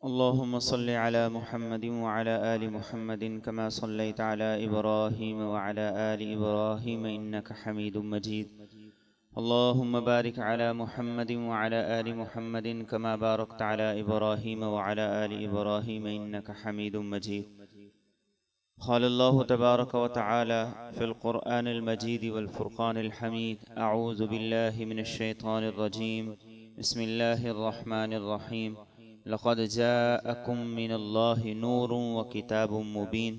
اللهم صل على محمد وعلى آل محمد كما صليت على إبراهيم وعلى آل إبراهيم إنك حميد مجيد. اللهم بارك على محمد وعلى آل محمد كما باركت على إبراهيم وعلى آل إبراهيم إنك حميد مجيد. قال الله تبارك وتعالى في القرآن المجيد والفرقان الحميد: أعوذ بالله من الشيطان الرجيم. بسم الله الرحمن الرحيم. لقد جاءكم من الله نور وكتاب مبين.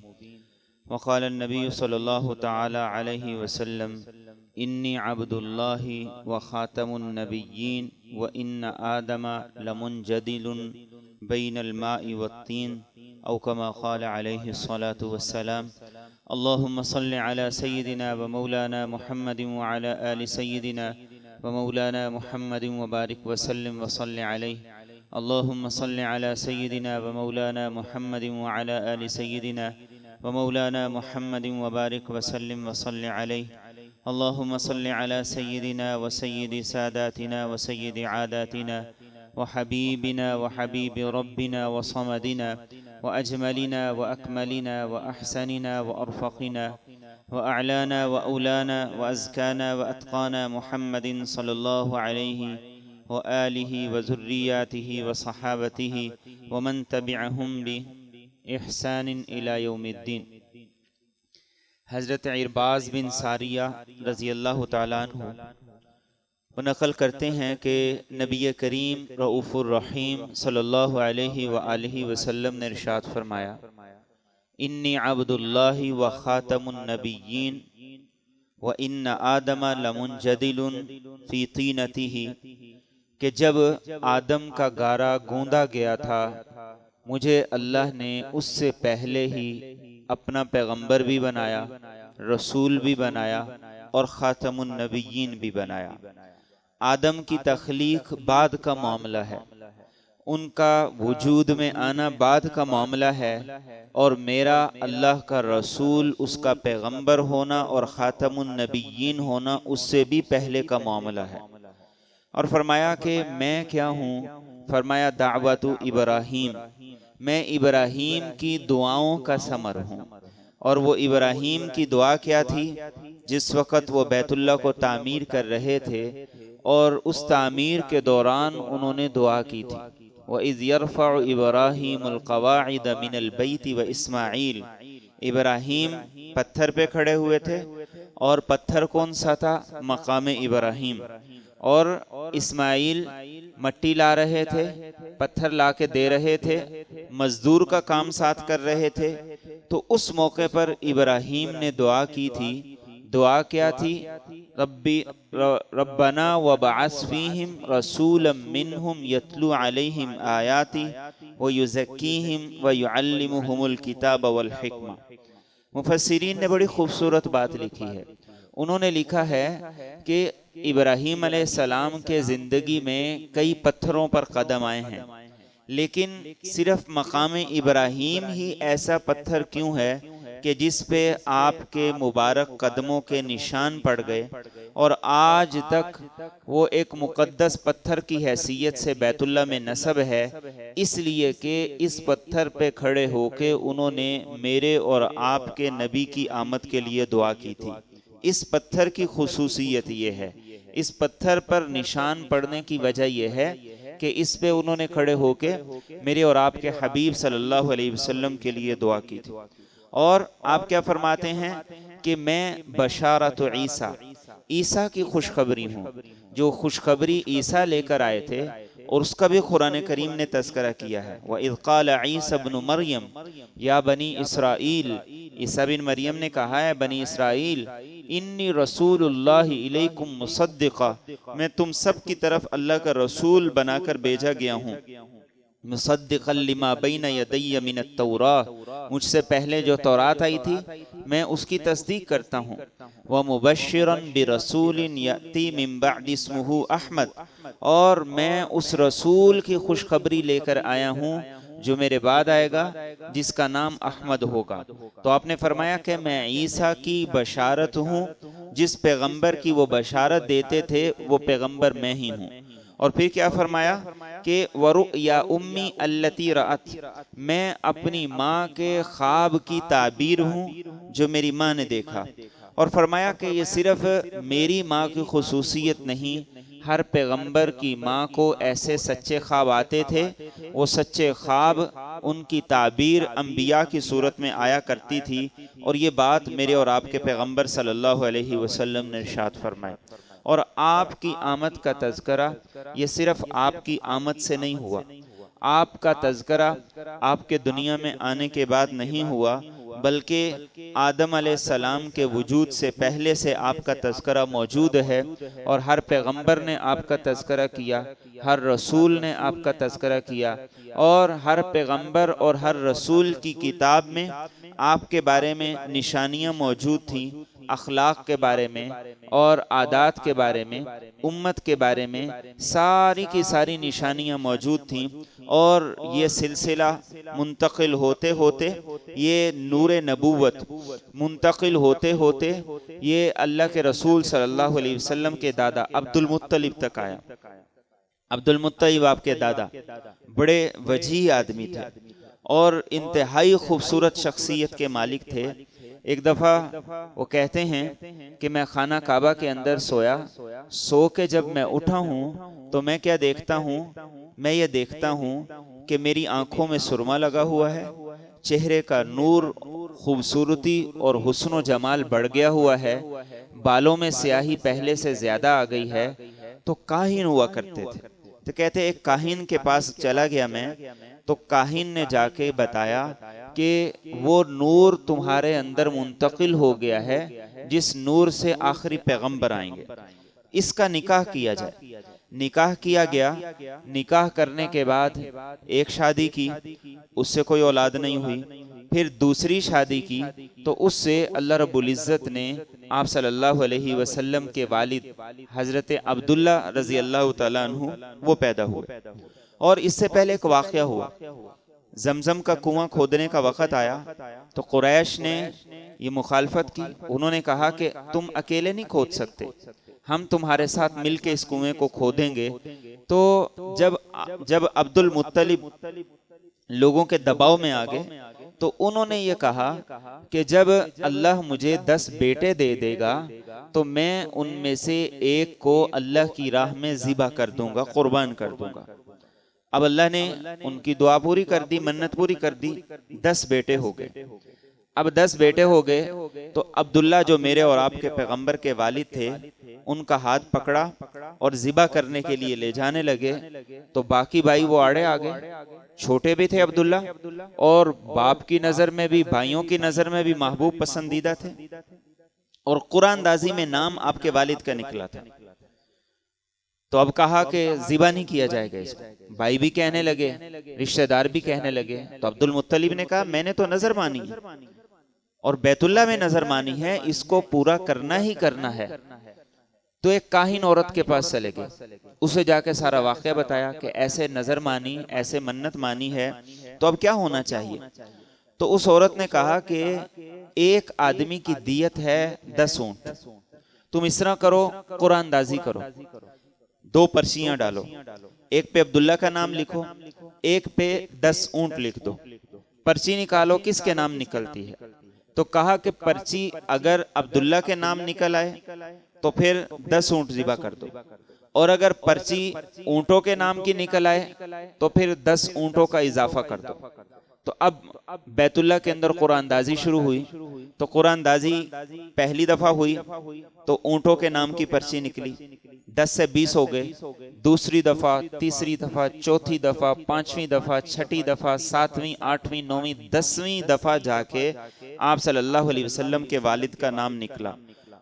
وقال النبي صلى الله تعالى عليه وسلم: إني عبد الله وخاتم النبيين وإن آدم لمنجدل بين الماء والطين، أو كما قال عليه الصلاة والسلام. اللهم صل على سيدنا ومولانا محمد وعلى آل سيدنا ومولانا محمد وبارك وسلم وصل عليه. اللهم صل على سيدنا ومولانا محمد وعلى آل سيدنا ومولانا محمد وبارك وسلم وصل عليه. اللهم صل على سيدنا وسيد ساداتنا وسيد عاداتنا وحبيبنا وحبيب ربنا وصمدنا وأجملنا وأكملنا وأحسننا وأرفقنا وأعلانا وأولانا وأزكانا وأتقانا محمد صلى الله عليه وآله وذرياته وصحابته ومن تبعهم بإحسان إلى يوم الدين. حضرت عرباض بن ساریہ رضی اللہ تعالیٰ عنہ وہ نقل کرتے ہیں کہ نبی کریم رؤوف الرحیم صلی اللہ علیہ وآلہ وسلم نے ارشاد فرمایا: انی عبد اللہ و خاتم النبیین وان آدم لمنجدل فی طینتہ، کہ جب آدم کا گارا گوندا گیا تھا مجھے اللہ نے اس سے پہلے ہی اپنا پیغمبر بھی بنایا، رسول بھی بنایا اور خاتم النبیین بھی بنایا۔ آدم کی تخلیق بعد کا معاملہ ہے، ان کا وجود میں آنا بعد کا معاملہ ہے، اور میرا اللہ کا رسول، اس کا پیغمبر ہونا اور خاتم النبیین ہونا اس سے بھی پہلے کا معاملہ ہے۔ اور فرمایا کہ میں کیا ہوں؟ فرمایا دعوت ابراہیم، میں ابراہیم کی دعاؤں کا ثمر ہوں۔ اور وہ ابراہیم کی دعا کیا تھی؟ جس وقت وہ بیت اللہ کو تعمیر کر رہے تھے اور اس تعمیر کے دوران انہوں نے دعا کی تھی: وَإِذْ يَرْفَعُ إِبْرَاهِيمُ الْقَوَاعِدَ مِنَ الْبَيْتِ وَإِسْمَاعِيلُ، ابراہیم پتھر پہ کھڑے ہوئے تھے، اور پتھر کون سا تھا؟ مقام ابراہیم۔ اور اسماعیل مٹی لا رہے تھے، پتھر لا کے دے رہے تھے، مزدور کا کام ساتھ کر رہے تھے۔ تو اس موقع پر ابراہیم نے دعا کی تھی۔ دعا کیا تھی؟ ربنا وبعث فیہم رسولا منہم یتلو علیہم آیاتی ویزکیہم ویعلمہم الکتاب والحکمہ۔ مفسرین نے بڑی خوبصورت بات لکھی ہے۔ انہوں نے لکھا ہے کہ ابراہیم علیہ السلام کے زندگی میں کئی پتھروں پر قدم آئے ہیں، لیکن صرف مقام ابراہیم ہی ایسا پتھر کیوں ہے کہ جس پہ آپ کے مبارک قدموں کے نشان پڑ گئے، اور آج تک وہ ایک مقدس پتھر کی حیثیت سے بیت اللہ میں نصب ہے، اس لیے کہ اس پتھر پہ کھڑے ہو کے انہوں نے میرے اور آپ کے نبی کی آمد کے لیے دعا کی تھی۔ اس پتھر کی خصوصیت یہ ہے، اس پتھر پر نشان پڑنے کی وجہ یہ ہے کہ اس پہ انہوں نے کھڑے ہو کے میرے اور آپ کے حبیب صلی اللہ علیہ وسلم کے لیے دعا کی تھی۔ اور آپ کیا فرماتے ہیں کہ میں بشارت عیسیٰ، عیسیٰ کی خوشخبری ہوں، جو خوشخبری عیسیٰ لے کر آئے تھے، اور اس کا بھی قرآن کریم نے تذکرہ کیا ہے۔ وَإِذْ قَالَ عِيسَى ابْنُ مَرْيَمَ يَا بَنِي إِسْرَائِيلَ، عیسیٰ بن مریم نے کہا ہے بنی اسرائیل، انی رسول اللہ الیکم مصدقا، میں تم سب کی طرف اللہ کا رسول بنا کر بھیجا گیا ہوں۔ مصدقا لما بین یدی من التوراۃ، مجھ سے پہلے جو تورات آئی تھی میں اس کی تصدیق کرتا ہوں۔ ومبشرا برسول یأتی من بعد اسمہ احمد، اور میں اس رسول کی خوشخبری لے کر آیا ہوں جو میرے بعد آئے گا، جس کا نام احمد ہوگا۔ تو آپ نے فرمایا کہ میں عیسیٰ کی بشارت ہوں، جس پیغمبر کی وہ بشارت دیتے تھے وہ پیغمبر میں ہی ہوں۔ اور پھر کیا فرمایا کہ ورؤیا امی التی رأت، میں اپنی ماں کے خواب کی تعبیر ہوں جو میری ماں نے دیکھا. اور فرمایا کہ یہ صرف میری ماں کی خصوصیت نہیں، ہر پیغمبر کی ماں کو ایسے سچے خواب آتے تھے. وہ سچے خواب، ان کی تعبیر انبیاء کی صورت میں آیا کرتی تھی. اور یہ بات میرے اور آپ کے پیغمبر صلی اللہ علیہ وسلم نے ارشاد فرمائی. اور آپ کی آمد کا تذکرہ یہ صرف آپ کی آمد سے نہیں ہوا، آپ کا تذکرہ آپ کے دنیا میں آنے کے بعد نہیں ہوا، بلکہ آدم علیہ السلام کے وجود سے پہلے سے آپ کا تذکرہ موجود ہے. اور ہر پیغمبر نے آپ کا تذکرہ کیا، ہر رسول نے آپ کا تذکرہ کیا، اور ہر پیغمبر اور ہر رسول کی کتاب میں آپ کے بارے میں نشانیاں موجود تھیں، اخلاق کے بارے میں اور عادات کے بارے میں، امت کے بارے میں ساری کی ساری نشانیاں موجود تھیں. اور یہ سلسلہ منتقل ہوتے ہوتے، یہ نور نبوت منتقل ہوتے ہوتے، یہ اللہ کے رسول صلی اللہ علیہ وسلم کے دادا عبد المطلب تک آیا. عبد المطلب آپ کے دادا بڑے وجیح آدمی تھے اور انتہائی خوبصورت شخصیت کے مالک تھے. ایک دفعہ وہ کہتے ہیں کہ میں خانہ کعبہ کے اندر سویا، سو کے جب میں اٹھا ہوں تو میں کیا دیکھتا ہوں؟ میں یہ دیکھتا ہوں کہ میری آنکھوں میں سرما لگا ہوا ہے، چہرے کا نور، خوبصورتی اور حسن و جمال بڑھ گیا ہوا ہے، بالوں میں سیاہی پہلے سے زیادہ آ گئی ہے. تو کاہن ہوا کرتے تھے. تو کہتے ایک کاہن کے پاس چلا گیا میں، تو کاہن نے جا کے بتایا کہ وہ نور تمہارے اندر منتقل ہو گیا ہے جس نور سے آخری پیغمبر آئیں گے، اس کا نکاح کیا جائے. نکاح کیا گیا. نکاح کرنے کے بعد ایک شادی کی، اس سے کوئی اولاد نہیں ہوئی. پھر دوسری شادی کی تو اس سے اللہ رب العزت نے آپ صلی اللہ علیہ وسلم کے والد حضرت عبداللہ رضی اللہ تعالیٰ عنہ وہ پیدا ہوئے. اور اس سے پہلے ایک واقعہ ہوا، زمزم کا کنواں کھودنے کا وقت آیا تو قریش نے یہ مخالفت کی. انہوں نے کہا کہ تم اکیلے نہیں کھود سکتے، ہم تمہارے ساتھ مل کے اس کنویں کو کھودیں گے. تو جب عبد المطلب لوگوں کے دباؤ میں آ گئے تو انہوں نے یہ کہا کہ جب اللہ مجھے 10 بیٹے دے دے گا تو میں ان میں سے ایک کو اللہ کی راہ میں ذبح کر دوں گا، قربان کر دوں گا. اب اللہ نے ان کی دعا پوری کر دی، منت پوری کر دی، 10 بیٹے ہو گئے. اب 10 بیٹے ہو گئے تو عبداللہ جو میرے اور آپ کے پیغمبر کے والد تھے، ان کا ہاتھ پکڑا اور ذبح کرنے کے لیے لے جانے لگے. تو باقی بھائی وہ آڑے آ گئے، چھوٹے بھی تھے عبداللہ، اور باپ کی نظر میں بھی، بھائیوں کی نظر میں بھی محبوب پسندیدہ تھے. اور قرآن دازی میں نام آپ کے والد کا نکلا تھا. تو اب کہا کہ ذبح نہیں کیا جائے گا اس کو. بھائی بھی کہنے لگے، رشتہ دار بھی کہنے لگے. تو عبد المطلب نے کہا میں نے تو نظر مانی اور بیت اللہ میں نظر مانی ہے، اس کو پورا کرنا ہی کرنا ہے. تو ایک کاہن عورت کے پاس چلے گئے، اسے جا کے سارا واقعہ بتایا کہ ایسے نظر مانی، ایسے منت مانی ہے، تو اب کیا ہونا چاہیے؟ تو اس عورت نے کہا کہ ایک آدمی کی دیت ہے 10 اونٹ. تم اس طرح کرو، قرآن دازی کرو، 2 پرچیاں ڈالو، ایک پہ عبداللہ کا نام لکھو، ایک پہ 10 اونٹ لکھ دو. پرچی نکالو، کس کے نام نکلتی ہے؟ تو کہا کہ پرچی اگر عبداللہ کے نام نکل آئے تو پھر 10 اونٹ ذبح کر دو، اور اگر پرچی اونٹوں کے نام کی نکل آئے تو پھر 10 اونٹوں کا اضافہ کر دو. تو اب بیت اللہ کے اندر قرآن دازی شروع ہوئی. تو قرآن دازی پہلی دفعہ ہوئی تو اونٹوں کے نام کی پرچی نکلی، 10 سے 20 ہو گئے. دوسری دفعہ، تیسری دفعہ، چوتھی دفعہ، 5ویں دفعہ، 6ٹھی دفعہ، 7ویں، 8ویں، 9ویں، 10ویں دفعہ جا کے آپ صلی اللہ علیہ وسلم کے والد کا نام نکلا،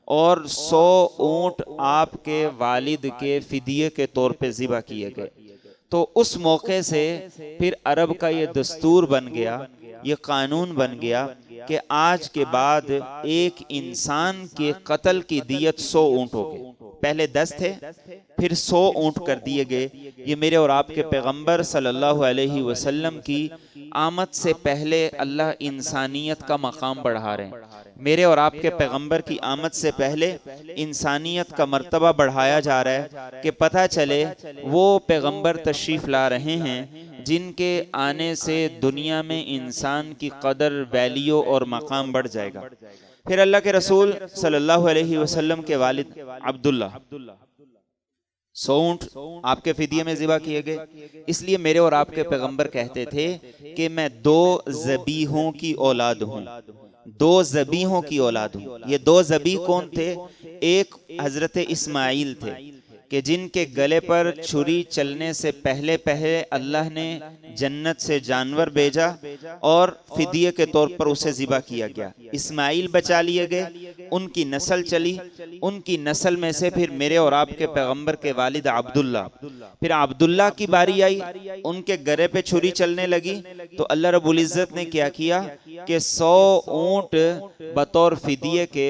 اور 100 اونٹ آپ کے والد کے فدیے کے طور پہ ذبح کیے گئے. تو اس موقع سے پھر عرب کا یہ دستور بن گیا، یہ قانون بن گیا کہ آج کے بعد ایک انسان کے قتل کی دیت 100 اونٹ ہو گئے. پہلے 10 تھے، پھر 100 اونٹ کر دیے گئے. یہ میرے اور آپ کے پیغمبر صلی اللہ علیہ وسلم کی آمد سے پہلے اللہ انسانیت کا مقام بڑھا رہے ہیں. میرے اور آپ کے پیغمبر کی آمد سے پہلے انسانیت کا مرتبہ بڑھایا جا رہا ہے کہ پتہ چلے وہ پیغمبر تشریف لا رہے ہیں جن کے آنے سے دنیا میں انسان کی قدر، ویلیو اور مقام بڑھ جائے گا۔ پھر اللہ کے رسول صلی اللہ علیہ وسلم کے والد عبداللہ 100 اونٹ آپ کے فدیے میں ذبح کیے گئے۔ اس لیے میرے اور آپ کے پیغمبر کہتے تھے کہ میں 2 ذبیحوں کی اولاد ہوں، 2 ذبیحوں کی اولاد ہوں۔ یہ 2 ذبیح کون تھے؟ ایک حضرت اسماعیل تھے کہ جن کے گلے پر چھری چلنے سے پہلے اللہ نے جنت سے جانور بھیجا اور فدیے کے طور پر اسے ذبح کیا گیا۔ اسماعیل بچا لیے گئے، ان کی نسل چلی، ان کی نسل میں سے پھر میرے اور آپ کے پیغمبر کے والد عبداللہ، پھر عبداللہ کی باری آئی، ان کے گلے پہ چھری چلنے لگی تو اللہ رب العزت نے کیا کیا کہ 100 اونٹ بطور فدیے کے،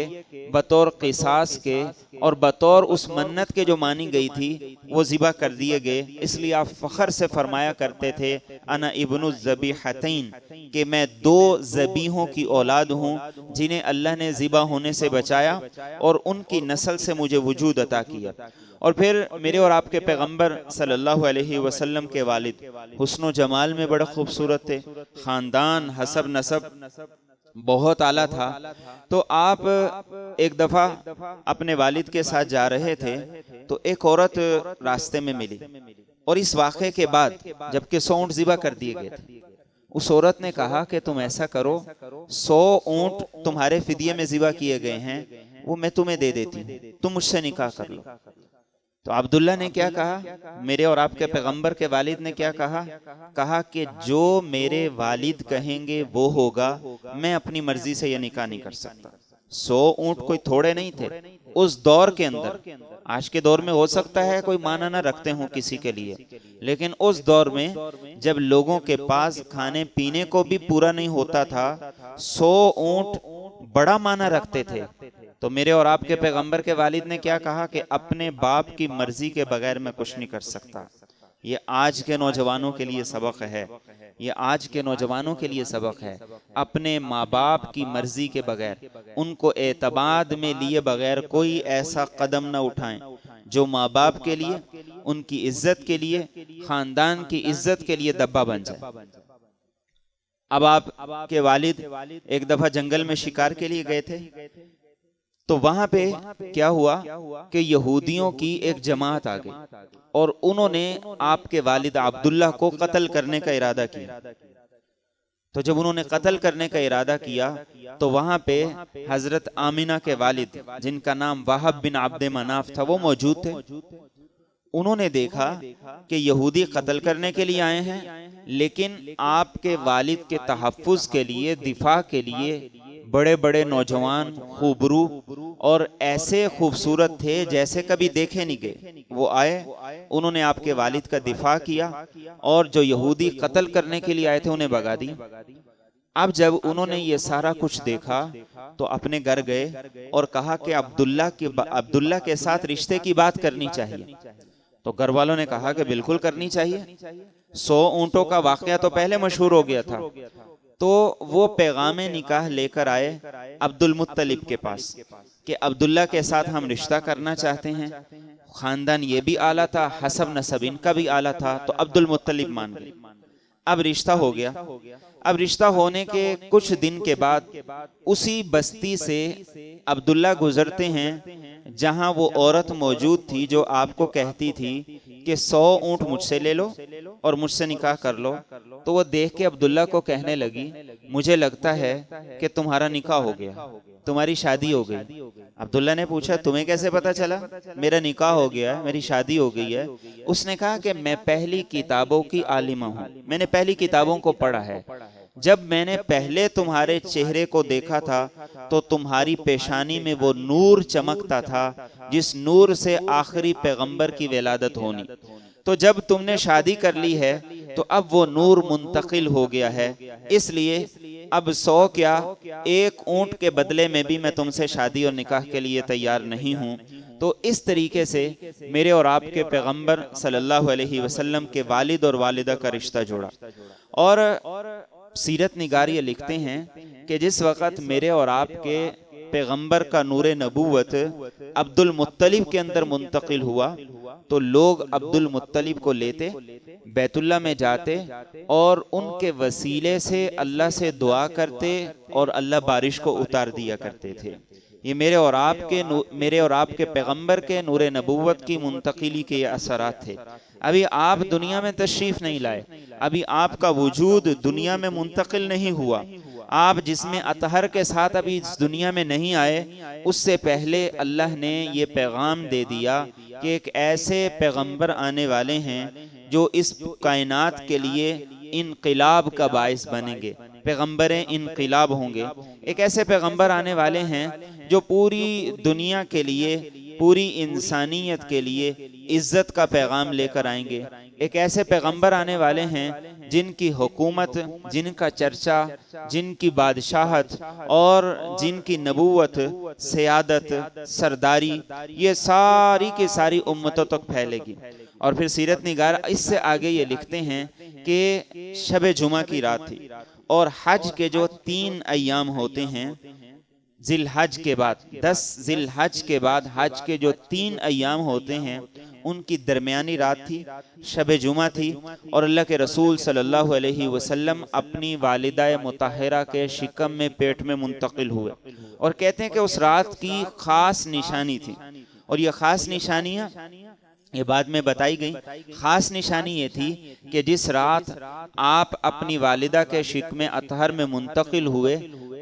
بطور قصاص کے اور بطور اس منت کے جو مانی گئی تھی وہ ذبح کر دیے گئے۔ اس لیے آپ فخر سے فرمایا کرتے تھے انا ابن الذبیحتین، کہ میں 2 ذبیحوں کی اولاد ہوں جنہیں اللہ نے ذبح ہونے سے بچایا اور ان کی نسل سے مجھے وجود عطا کیا۔ اور پھر میرے اور آپ کے پیغمبر صلی اللہ علیہ وسلم کے والد حسن و جمال میں بڑے خوبصورت تھے، خاندان، حسب نسب بہت اعلیٰ تھا۔ تو آپ ایک دفعہ اپنے والد کے ساتھ جا رہے تھے تو ایک عورت راستے میں ملی، اور اس واقعے کے بعد جبکہ 100 اونٹ ذبح کر دیے گئے تھے، اس عورت نے کہا کہ تم ایسا کرو، 100 اونٹ تمہارے فدیے میں ذبح کیے گئے ہیں وہ میں تمہیں دے دیتی ہوں، تم مجھ سے نکاح کر لو۔ تو عبداللہ نے کیا کہا؟ میرے اور آپ کے پیغمبر کے والد نے کیا کہا؟ کہا کہ جو میرے والد کہیں گے وہ ہوگا، میں اپنی مرضی سے یہ نکاح نہیں کر سکتا۔ 100 اونٹ کوئی تھوڑے نہیں تھے اس دور کے اندر۔ آج کے دور میں ہو سکتا ہے کوئی معنی نہ رکھتے ہوں کسی کے لیے، لیکن اس دور میں جب لوگوں کے پاس کھانے پینے کو بھی پورا نہیں ہوتا تھا، 100 اونٹ بڑا معنی رکھتے تھے۔ تو میرے اور آپ کے پیغمبر کے والد نے کیا کہا کہ اپنے باپ کی مرضی کے بغیر میں کچھ نہیں کر سکتا۔ یہ آج کے نوجوانوں کے لیے سبق ہے، یہ آج کے نوجوانوں کے لیے سبق ہے۔ اپنے ماں باپ کی مرضی کے بغیر، ان کو اعتماد میں لیے بغیر کوئی ایسا قدم نہ اٹھائیں جو ماں باپ کے لیے، ان کی عزت کے لیے، خاندان کی عزت کے لیے دبا بن جائے۔ اب آپ کے والد ایک دفعہ جنگل میں شکار کے لیے گئے تھے، تو وہاں پہ کیا ہوا کہ یہودیوں کی ایک جماعت آ گئی اور انہوں نے آپ کے والد عبداللہ کو قتل کرنے کا ارادہ کیا۔ تو جب انہوں نے قتل کرنے کا ارادہ کیا تو وہاں پہ حضرت آمینہ کے والد جن کا نام وہب بن عبد مناف تھا وہ موجود تھے۔ انہوں نے دیکھا کہ یہودی قتل کرنے کے لیے آئے ہیں، لیکن آپ کے والد کے تحفظ کے لیے، دفاع کے لیے بڑے بڑے نوجوان، خوبرو اور ایسے خوبصورت تھے جیسے کبھی دیکھے نہیں گئے۔ وہ آئے، انہوں نے آپ کے والد کا دفاع کیا اور جو یہودی قتل کرنے کے لیے آئے تھے انہیں بھگا دی۔ اب جب انہوں نے یہ سارا کچھ دیکھا تو اپنے گھر گئے اور کہا کہ عبداللہ کے ساتھ رشتے کی بات کرنی چاہیے۔ تو گھر والوں نے کہا کہ بالکل کرنی چاہیے، 100 اونٹوں کا واقعہ تو پہلے مشہور ہو گیا تھا۔ تو وہ پیغام نکاح لے کر آئے عبد المطلب کے پاس کہ عبداللہ کے ساتھ ہم رشتہ کرنا چاہتے ہیں۔ خاندان یہ بھی اعلیٰ تھا، حسب نسب ان کا بھی اعلیٰ تھا، تو عبد المطلب مان گئے۔ اب رشتہ ہو گیا۔ اب رشتہ ہونے کے کچھ دن کے بعد اسی بستی سے عبداللہ گزرتے ہیں جہاں وہ عورت موجود تھی جو آپ کو کہتی تھی کہ 100 اونٹ مجھ سے لے لو اور مجھ سے نکاح کر لو۔ تو وہ دیکھ کے عبداللہ کو کہنے لگی مجھے لگتا ہے کہ تمہارا نکاح ہو گیا، تمہاری شادی ہو گئی۔ عبداللہ نے پوچھا تمہیں کیسے پتا چلا؟ میرا نکاح ہو گیا ہے، میری شادی ہو گئی ہے۔ اس نے کہا کہ میں پہلی کتابوں کی عالمہ ہوں، میں نے پہلی کتابوں کو پڑھا ہے۔ جب میں نے پہلے تمہارے چہرے کو دیکھا تھا تو تمہاری پیشانی میں وہ نور چمکتا تھا جس نور سے آخری پیغمبر کی ولادت ہونی۔ تو جب تم نے شادی کر لی ہے تو اب وہ نور منتقل ہو گیا ہے، اس لیے اب 100 کیا 1 اونٹ کے بدلے میں بھی میں تم سے شادی اور نکاح کے لیے تیار نہیں ہوں۔ تو اس طریقے سے میرے اور آپ کے پیغمبر صلی اللہ علیہ وسلم کے والد اور والدہ کا رشتہ جوڑا۔ اور سیرت نگار یہ لکھتے ہیں کہ جس وقت میرے اور آپ کے پیغمبر کا نور نبوت عبد المطلب کے اندر منتقل ہوا تو لوگ عبد المطلب کو لیتے، بیت اللہ میں جاتے اور ان کے وسیلے سے اللہ سے دعا کرتے اور اللہ بارش کو اتار دیا کرتے تھے۔ یہ میرے اور آپ کے پیغمبر کے نور نبوت کی منتقلی کے یہ اثرات تھے۔ ابھی آپ دنیا میں تشریف نہیں لائے، ابھی آپ کا وجود دنیا میں منتقل نہیں ہوا، آپ جسم اطہر کے ساتھ ابھی اس دنیا میں نہیں آئے، اس سے پہلے اللہ نے یہ پیغام دے دیا کہ ایک ایسے پیغمبر آنے والے ہیں جو اس کائنات کے لیے انقلاب کا باعث بنیں گے، پیغمبر انقلاب ہوں گے۔ ایک ایسے پیغمبر آنے والے ہیں جو پوری دنیا کے لیے، پوری انسانیت کے لیے عزت کا پیغام لے کر آئیں گے۔ ایک ایسے پیغمبر آنے والے ہیں جن کی حکومت، جن کا چرچا، جن کی بادشاہت اور جن کی نبوت، سیادت، سرداری، یہ ساری کی ساری امتوں تک پھیلے گی۔ اور پھر سیرت نگار اس سے آگے یہ لکھتے ہیں کہ شب جمعہ کی رات تھی اور حج کے جو 3 ایام ہوتے ہیں، ذی الحج کے بعد 10 ذی الحج کے بعد حج کے جو 3 ایام ہوتے ہیں ان کی درمیانی رات تھی، شب جمعہ تھی، اور اللہ کے رسول صلی اللہ علیہ وسلم اپنی والدہ مطہرہ کے شکم میں، پیٹ میں منتقل ہوئے، اور کہتے ہیں کہ اس رات کی خاص نشانی تھی، اور یہ خاص نشانیاں یہ بعد میں بتائی گئی۔ خاص نشانی یہ تھی کہ جس رات آپ اپنی والدہ کے شکم اطہر میں منتقل ہوئے،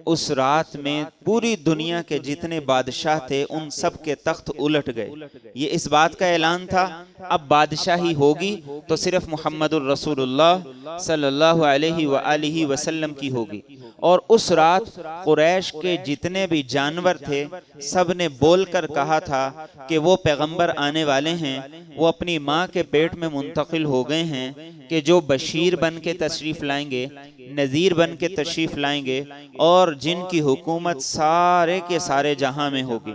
اس رات میں پوری دنیا کے جتنے بادشاہ تھے ان سب کے تخت الٹ گئے۔ یہ اس بات کا اعلان تھا اب بادشاہی ہوگی تو صرف محمد الرسول اللہ صلی اللہ علیہ وآلہ وسلم کی ہوگی۔ اور اس رات قریش کے جتنے بھی جانور تھے سب نے بول کر کہا تھا کہ وہ پیغمبر آنے والے ہیں، وہ اپنی ماں کے پیٹ میں منتقل ہو گئے ہیں، کہ جو بشیر بن کے تشریف لائیں گے، نذیر بن کے تشریف لائیں گے، اور جن کی حکومت سارے کے سارے جہاں میں ہوگی۔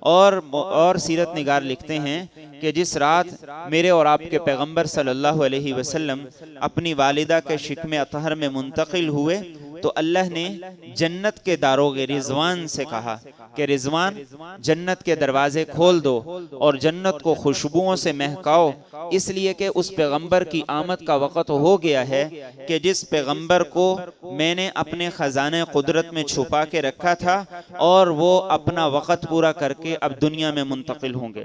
اور سیرت نگار لکھتے ہیں کہ جس رات میرے اور آپ کے پیغمبر صلی اللہ علیہ وسلم اپنی والدہ کے شکم اطہر میں منتقل ہوئے تو اللہ نے جنت کے داروغ رضوان سے کہا کہ رضوان جنت کے دروازے کھول دو اور جنت کو خوشبوؤں سے مہکاؤ، اس لیے کہ اس پیغمبر کی آمد کا وقت ہو گیا ہے کہ جس پیغمبر کو میں نے اپنے خزانے قدرت میں چھپا کے رکھا تھا اور وہ اپنا وقت پورا کر کے اب دنیا میں منتقل ہوں گے۔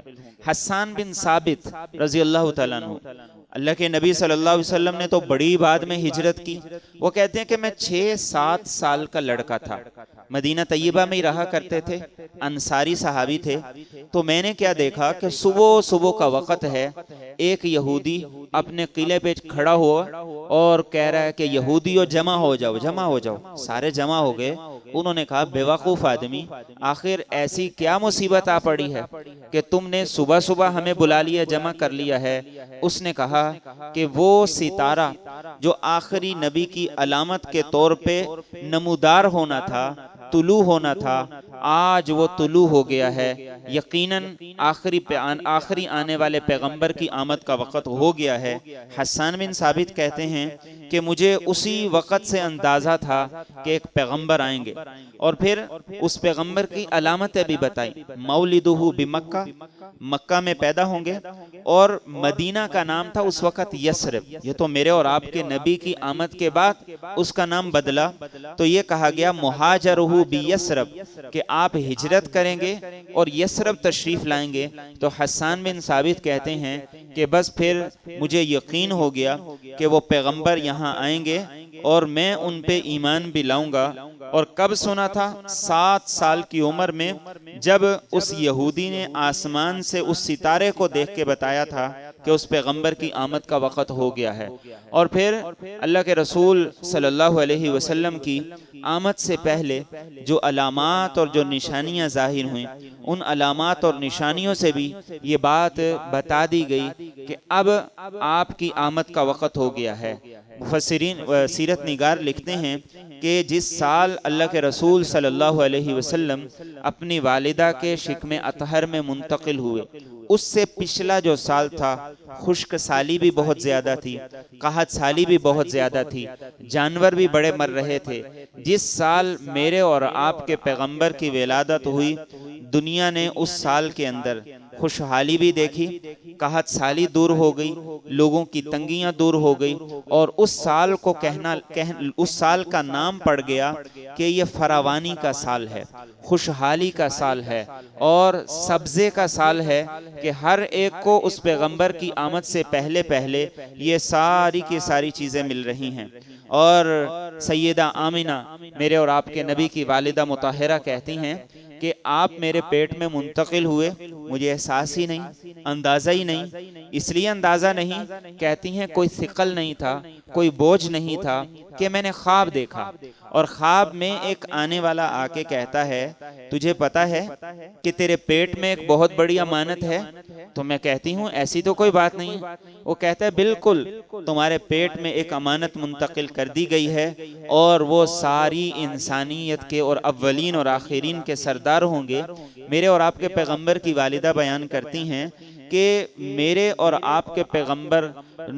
حسان بن ثابت رضی اللہ تعالیٰ عنہ، اللہ کے نبی صلی اللہ علیہ وسلم نے تو بڑی بعد میں ہجرت کی، وہ کہتے ہیں کہ میں 6-7 سال کا لڑکا تھا، مدینہ طیبہ میں ہی رہا کرتے تھے، انصاری صحابی تھے، تو میں نے کیا دیکھا کہ صبح کا وقت ہے، ایک یہودی اپنے قلعے پہ کھڑا ہوا اور کہہ رہا ہے کہ یہودیوں جمع ہو جاؤ، سارے جمع ہو گئے۔ انہوں نے کہا بیوقوف آدمی، آخر ایسی کیا مصیبت آ پڑی ہے کہ تم نے صبح ہمیں بلا لیا، جمع کر لیا ہے؟ اس نے کہا کہ وہ ستارہ جو آخری نبی کی علامت کے طور پہ نمودار ہونا تھا، طلوع ہونا تھا، آج وہ طلوع ہو گیا ہے، یقیناً آخری آنے والے پیغمبر کی آمد کا وقت ہو گیا ہے۔ حسان بن ثابت کہتے ہیں کہ مجھے اسی وقت سے اندازہ تھا کہ ایک پیغمبر آئیں گے، اور پھر اس پیغمبر کی علامتیں بھی بتائی، مولدہ بمکہ، مکہ میں پیدا ہوں گے، اور مدینہ کا نام تھا اس وقت یثرب۔ یہ تو میرے اور آپ کے نبی کی آمد کے بعد اس کا نام بدلا، تو یہ کہا گیا مہاجرہ بیثرب، کہ آپ ہجرت کریں گے اور یثرب تشریف لائیں گے۔ تو حسان بن ثابت کہتے ہیں کہ بس پھر مجھے یقین ہو گیا کہ وہ پیغمبر یہاں آئیں گے اور میں ان پہ ایمان بھی لاؤں گا۔ اور کب سنا تھا؟ 7 سال کی عمر میں، جب اس یہودی نے آسمان سے اس ستارے کو دیکھ کے بتایا تھا کہ اس پیغمبر کی آمد کا وقت ہو گیا ہے۔ اور پھر اللہ کے رسول صلی اللہ علیہ وسلم کی آمد سے پہلے جو علامات اور جو نشانیاں ظاہر ہوئیں، ان علامات اور نشانیوں سے بھی یہ بات بتا دی گئی کہ اب آپ کی آمد کا وقت ہو گیا ہے۔ مفسرین سیرت نگار لکھتے ہیں کہ جس سال اللہ کے رسول صلی اللہ علیہ وسلم اپنی والدہ کے شکم اطہر میں منتقل ہوئے، اس سے پچھلا جو سال تھا خشک سالی بھی بہت زیادہ تھی، قحط سالی بھی بہت زیادہ تھی، جانور بھی بڑے مر رہے تھے، جس سال میرے اور آپ کے پیغمبر کی ولادت ہوئی، دنیا نے اس سال کے اندر خوشحالی بھی دیکھی، قحط سالی دور ہو گئی، لوگوں کی تنگیاں دور ہو گئی، اور اس سال کو اس سال کا نام پڑ گیا کہ یہ فراوانی کا سال ہے، خوشحالی کا سال ہے، اور سبزے کا سال ہے، کہ ہر ایک کو اس پیغمبر کی آمد سے پہلے پہلے یہ ساری کی ساری چیزیں مل رہی ہیں۔ اور سیدہ آمنہ میرے اور آپ کے نبی کی والدہ مطہرہ کہتی ہیں کہ آپ میرے پیٹ میں منتقل ہوئے، مجھے احساس ہی نہیں، اندازہ ہی نہیں۔ اس لیے اندازہ نہیں، کہتی ہیں کوئی ثقل نہیں تھا، کوئی بوجھ نہیں تھا، کہ میں نے خواب دیکھا، اور خواب میں ایک آنے والا آ کے کہتا ہے تجھے پتا ہے کہ تیرے پیٹ میں ایک بہت بڑی امانت ہے؟ تو میں کہتی ہوں ایسی تو کوئی بات نہیں۔ وہ کہتا ہے بالکل، تمہارے پیٹ میں ایک امانت منتقل کر دی گئی ہے، اور وہ ساری انسانیت کے اور اولین اور آخرین کے سردار ہوں گے۔ میرے اور آپ کے پیغمبر کی والدہ بیان کرتی ہیں کہ میرے اور آپ کے پیغمبر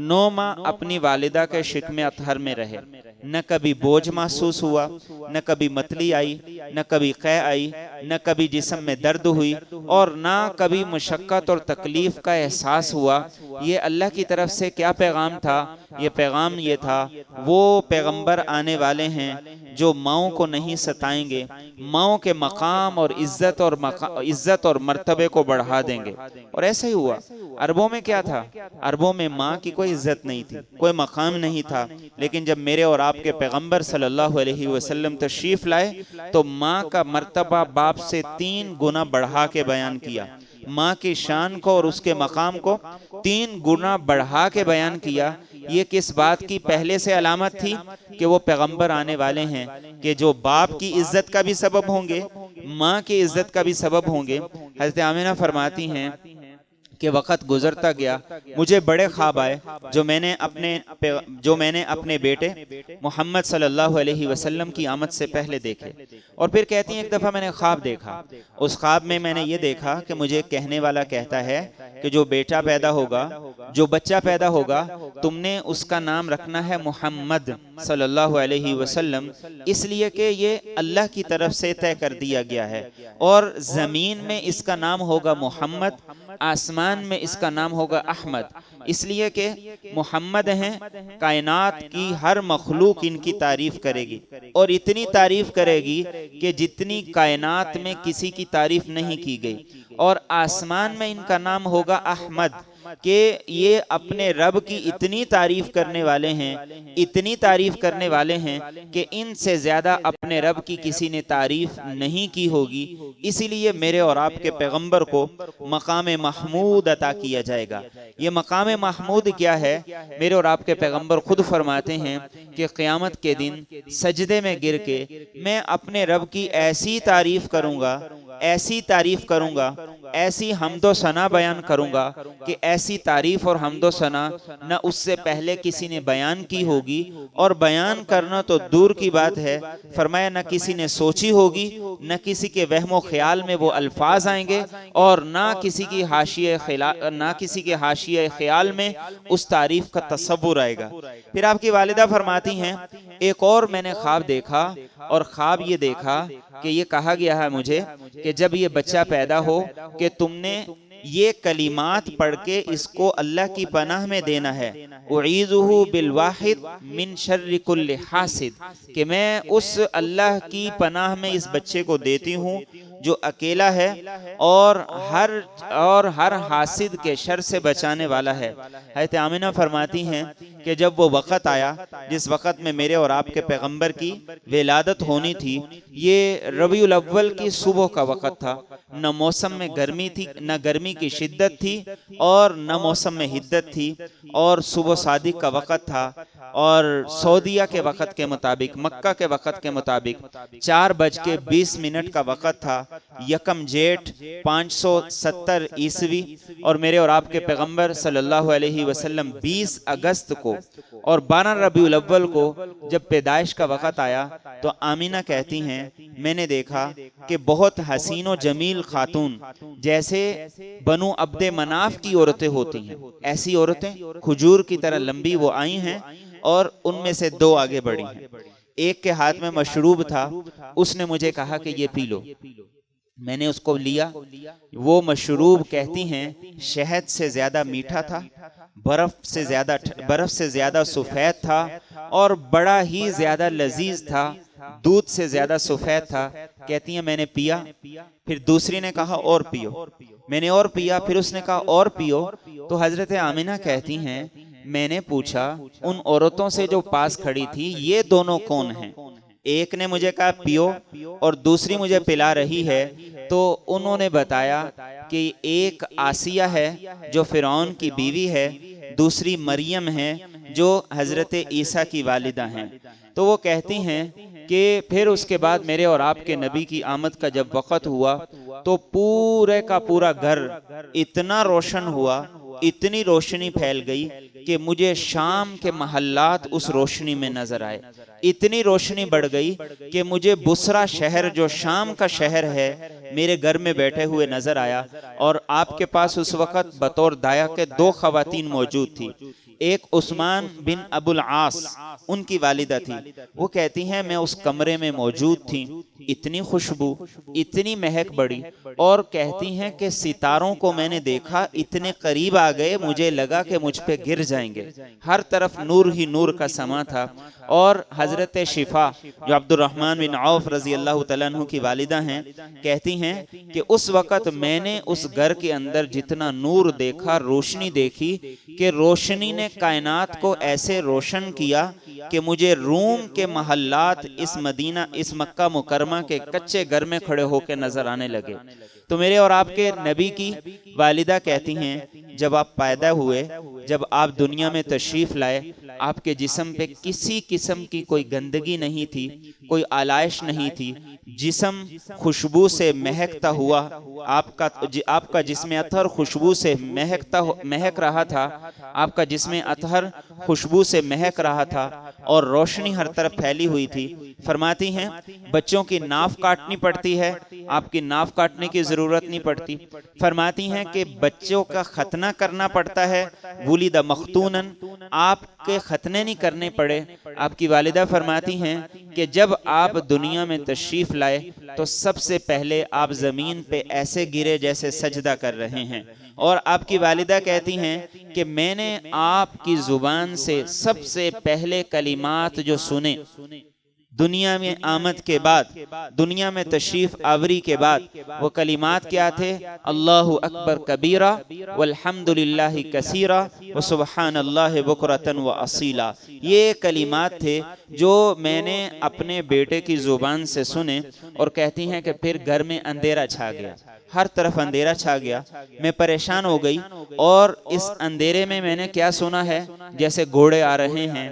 9 ماہ اپنی والدہ کے شکم اطہر میں رہے، نہ کبھی بوجھ محسوس ہوا، نہ کبھی متلی آئی، نہ کبھی قے آئی، نہ کبھی جسم میں درد ہوئی، اور نہ کبھی مشقت اور تکلیف کا احساس ہوا۔ یہ اللہ کی طرف سے کیا پیغام تھا؟ یہ پیغام یہ تھا وہ پیغمبر آنے والے ہیں جو ماؤں کو نہیں ستائیں گے، ماؤں کے مقام اور عزت اور مرتبے کو بڑھا دیں گے۔ اور ایسا ہی ہوا۔ عربوں میں کیا تھا؟ عربوں میں ماں کی کوئی عزت نہیں تھی، کوئی مقام نہیں تھا، لیکن جب میرے اور آپ کے پیغمبر صلی اللہ علیہ وسلم تشریف لائے تو ماں کا مرتبہ باپ سے 3 گنا بڑھا کے بیان کیا، ماں کی شان کو اور اس کے مقام کو 3 گنا بڑھا کے بیان کیا۔ یہ کس بات کی پہلے سے علامت تھی؟ کہ وہ پیغمبر آنے والے ہیں کہ جو باپ کی عزت کا بھی سبب ہوں گے، ماں کی عزت کا بھی سبب ہوں گے۔ حضرت آمنہ فرماتی ہیں کہ وقت گزرتا گیا، مجھے بڑے خواب آئے جو میں نے اپنے بیٹے محمد صلی اللہ علیہ وسلم کی آمد سے پہلے دیکھے۔ اور پھر کہتی ہیں ایک دفعہ میں نے خواب دیکھا، اس خواب میں میں نے یہ دیکھا کہ مجھے کہنے والا کہتا ہے کہ جو بیٹا پیدا ہوگا، جو بچہ پیدا ہوگا، تم نے اس کا نام رکھنا ہے محمد صلی اللہ علیہ وسلم، اس لیے کہ یہ اللہ کی طرف سے طے کر دیا گیا ہے، اور زمین میں اس کا نام ہوگا محمد، آسمان میں اس کا نام ہوگا احمد، اس لیے کہ محمد ہیں، کائنات کی ہر مخلوق ان کی تعریف کرے گی، اور اتنی تعریف کرے گی کہ جتنی کائنات میں کسی کی تعریف نہیں کی گئی۔ اور آسمان میں ان کا نام ہوگا احمد، کہ یہ اپنے رب کی اتنی تعریف کرنے والے ہیں، اتنی تعریف کرنے والے ہیں کہ ان سے زیادہ اپنے رب کی کسی نے تعریف نہیں کی ہوگی۔ اسی لیے میرے اور آپ کے پیغمبر کو مقام محمود عطا کیا جائے گا۔ یہ مقام محمود کیا ہے؟ میرے اور آپ کے پیغمبر خود فرماتے ہیں کہ قیامت کے دن سجدے میں گر کے میں اپنے رب کی ایسی تعریف کروں گا، ایسی تعریف کروں گا، ایسی حمد و ثنا بیان کروں گا کہ ایسی تعریف اور حمد و ثنا نہ اس سے پہلے کسی نے بیان کی ہوگی، اور بیان کرنا تو دور کی بات ہے، فرمایا نہ کسی نے سوچی ہوگی، نہ کسی کے وہم و خیال میں وہ الفاظ آئیں گے، اور نہ کسی کے حاشیہ خیال میں اس تعریف کا تصور آئے گا۔ پھر آپ کی والدہ فرماتی ہیں ایک اور میں نے خواب دیکھا، اور خواب یہ دیکھا کہ یہ کہا گیا ہے مجھے کہ جب یہ بچہ پیدا ہو کہ تم نے یہ کلمات پڑھ کے اس کو اللہ کی پناہ میں دینا ہے، اعیذہ بالواحد من شر کل حاسد، کہ میں اس اللہ کی پناہ میں اس بچے کو دیتی ہوں جو اکیلا ہے اور ہر حاسد کے شر سے بچانے والا ہے۔ حضرت آمنہ فرماتی ہیں کہ جب وہ وقت آیا جس وقت میں میرے اور آپ کے پیغمبر کی ولادت ہونی تھی، یہ ربیع الاول کی صبح کا وقت تھا، نہ موسم میں گرمی تھی، نہ گرمی کی شدت تھی، اور نہ موسم میں حدت تھی، اور صبح صادق کا وقت تھا، اور سعودیہ کے وقت کے مطابق، مکہ کے وقت کے مطابق 4:20 کا وقت تھا، یکم جیٹھ 570 عیسوی، اور میرے اور آپ کے پیغمبر صلی اللہ علیہ وسلم 20 اگست کو اور 12 ربیع الاول کو جب پیدائش کا وقت آیا تو آمینہ کہتی ہیں میں نے دیکھا کہ بہت حسین و جمیل خاتون، جیسے بنو عبد مناف کی عورتیں ہوتی ہیں، ایسی عورتیں کھجور کی طرح لمبی وہ آئی ہیں، اور ان میں سے 2 آگے بڑھی ہیں۔ ایک کے ہاتھ میں مشروب تھا، اس نے مجھے کہا کہ یہ پی لو، میں نے اس کو لیا۔ وہ مشروب کہتی ہیں شہد سے زیادہ میٹھا تھا، برف سے زیادہ سفید تھا، اور بڑا ہی زیادہ لذیذ تھا، دودھ سے زیادہ سفید تھا۔ کہتی ہیں میں نے پیا، پھر دوسری نے کہا اور پیو، میں نے اور پیا، پھر اس نے کہا اور پیو۔ تو حضرت آمنہ کہتی ہیں میں نے پوچھا ان عورتوں سے جو پاس کھڑی تھی، یہ دونوں کون ہیں؟ ایک نے مجھے کہا پیو اور دوسری مجھے پلا رہی ہے۔ تو انہوں نے بتایا کہ ایک آسیہ ہے جو فرعون کی بیوی ہے، دوسری مریم ہے جو حضرت عیسیٰ کی والدہ ہیں۔ تو وہ کہتی ہیں کہ پھر اس کے بعد میرے اور آپ کے نبی کی آمد کا جب وقت ہوا تو پورے کا پورا گھر اتنا روشن ہوا، اتنی روشنی پھیل گئی کہ مجھے شام کے محلات اس روشنی میں نظر آئے، اتنی روشنی بڑھ گئی کہ مجھے بصرہ شہر جو شام کا شہر ہے میرے گھر میں بیٹھے ہوئے نظر آیا۔ اور آپ کے پاس اس وقت بطور دایا کے 2 خواتین موجود تھی، ایک عثمان بن ابو العاص ان کی والدہ تھی۔ وہ کہتی ہیں میں اس کمرے میں موجود تھی، اتنی خوشبو، اتنی مہک بڑی، اور کہتی ہیں کہ ستاروں کو میں نے دیکھا، اتنے قریب آ گئے مجھے لگا کہ مجھ پہ گر جائیں گے، ہر طرف نور ہی نور کا سما تھا۔ اور حضرت شفا جو عبد الرحمن بن عوف رضی اللہ تعالیٰ عنہ کی والدہ ہیں، کہتی ہیں کہ اس وقت میں نے اس گھر کے اندر جتنا نور دیکھا، روشنی دیکھی، کہ روشنی نے کائنات کو ایسے روشن کیا کہ مجھے روم کے محلات اس مکہ مکرمہ کے کچے گھر میں کھڑے ہو کے نظر آنے لگے۔ تو میرے اور آپ کے نبی کی والدہ کہتی ہیں جب آپ پیدا ہوئے، جب آپ دنیا میں تشریف لائے، آپ کے جسم پہ کسی قسم کی کوئی گندگی نہیں تھی، کوئی آلائش نہیں تھی، جسم خوشبو سے مہکتا ہوا، آپ کا جسم اطہر خوشبو سے مہک رہا تھا، آپ کا جسم اطہر خوشبو سے مہک رہا تھا، اور روشنی ہر طرف پھیلی ہوئی تھی۔ فرماتی ہیں بچوں کی ناف کاٹنی پڑتی ہے، آپ کی ناف کاٹنے کی ضرورت نہیں پڑتی۔ فرماتی ہیں کہ بچوں کا ختنہ کرنا پڑتا ہے، ولد مختونن، آپ کے ختنے نہیں کرنے پڑے۔ آپ کی والدہ فرماتی ہیں کہ جب آپ دنیا میں تشریف لائے تو سب سے پہلے آپ زمین پہ ایسے گرے جیسے سجدہ کر رہے ہیں، اور آپ کی والدہ کہتی ہیں کہ میں نے آپ کی زبان سے سب سے پہلے کلمات جو سنے دنیا میں آمد کے بعد، دنیا میں تشریف آوری کے بعد، وہ کلمات کیا تھے؟ اللہ اکبر کبیرہ والحمدللہ کثیرہ وسبحان اللہ بکرۃ واصیلا۔ یہ کلمات تھے جو میں نے اپنے بیٹے کی زبان سے سنے، اور کہتی ہیں کہ پھر گھر میں اندھیرا چھا گیا، ہر طرف اندھیرا چھا گیا، میں پریشان ہو گئی، اور اس اندھیرے میں میں نے کیا سنا ہے؟ جیسے گھوڑے آ رہے ہیں،